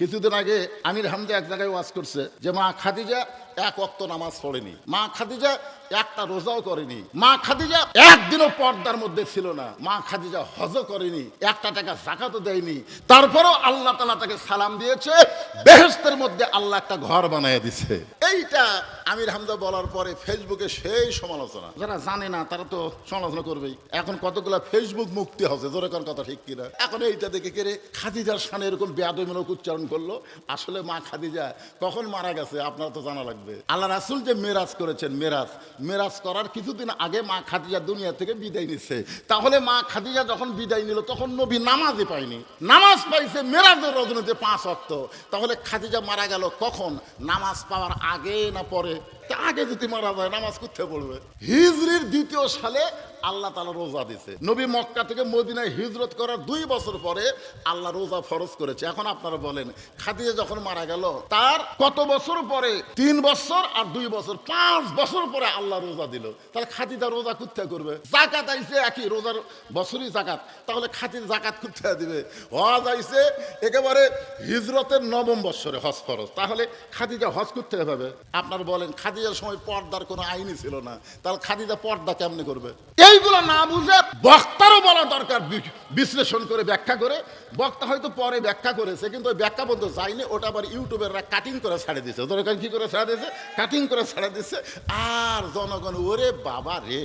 কিছুদিন আগে আমির হামজা এক জায়গায় ওয়াজ করছে যে মা খাদিজা এক ওয়াক্ত নামাজ পড়েনি, মা খাদিজা একটা রোজাও করেনি, মা খাদিজা একদিনও পর্দার মধ্যে ছিল না, মা খাদিজা হজও করেনি, একটা টাকা যাকাতও দেয়নি, তারপরও আল্লাহ তাআলা তাকে সালাম দিয়েছে, বেহেশতের মধ্যে আল্লাহ একটা ঘর বানায় দিছে। এইটা আমির হামজা বলার পরে ফেসবুকে সেই সমালোচনা, যারা জানে না তারা তো সমালোচনা করবেই। এখন কতগুলা ফেসবুক মুক্তি হচ্ছে, জোরে কোন কথা ঠিক কিনা? এখন এইটা দেখে কেড়ে খাদিজার শানে এরকম বেয়াদবিমূলক উচ্চারণ করলো। আসলে মা খাদিজা কখন মারা গেছে আপনারা তো জানা লাগবে। আল্লাহ রাসূল যে মেরাজ করেছেন, মেরাজ করার কিছুদিন আগে মা খাদিজা দুনিয়া থেকে বিদায় নিচ্ছে। তাহলে মা খাদিজা যখন বিদায় নিল তখন নবী নামাজই পায়নি, নামাজ পাইছে মেরাজের রজনীতে 5 ওয়াক্ত। তাহলে খাদিজা মারা গেল কখন? নামাজ পাওয়ার আগে না পরে? আগে যদি মারা যায় নামাজ কোথায় পড়বে? হিজরির 2য় সালে আল্লাহ তাআলা রোজা দিছে। নবী মক্কা থেকে মদিনায় হিজরত করার 2 বছর পরে আল্লাহ রোজা ফরজ করেছে। এখন আপনারা বলেন খাদিজা যখন মারা গেল তার কত বছর পরে? 3 বছর আর 2 বছর, 5 বছর পরে আল্লাহ রোজা দিল। তাহলে খাদিজা রোজা কোথায় করবে? যাকাত আইছে একই, রোজার বছরই যাকাত, তাহলে খাদিজা যাকাত কোথায় দিবে? হজ আইছে একেবারে হিজরতের 9ম বছরে হজ ফরজ, তাহলে খাদিজা হজ কোথায় হবে? আপনারা বলেন খাদিজার সময় পর্দার কোনো আইনই ছিল না, তাহলে খাদিজা পর্দা কেমনে করবে? এইগুলো না বুঝে বক্তারও বলা দরকার, বিশ্লেষণ করে ব্যাখ্যা করে। বক্তা হয়তো পরে ব্যাখ্যা করেছে কিন্তু ওই ব্যাখ্যা বলতে যায়নি, ওটা আবার ইউটিউবেররা কাটিং করে ছাড়ে দিয়েছে। দরকার কি করে ছাড়া দিয়েছে? কাটিং করে ছাড়া দিচ্ছে। আর জনগণ ওরে বাবা রে,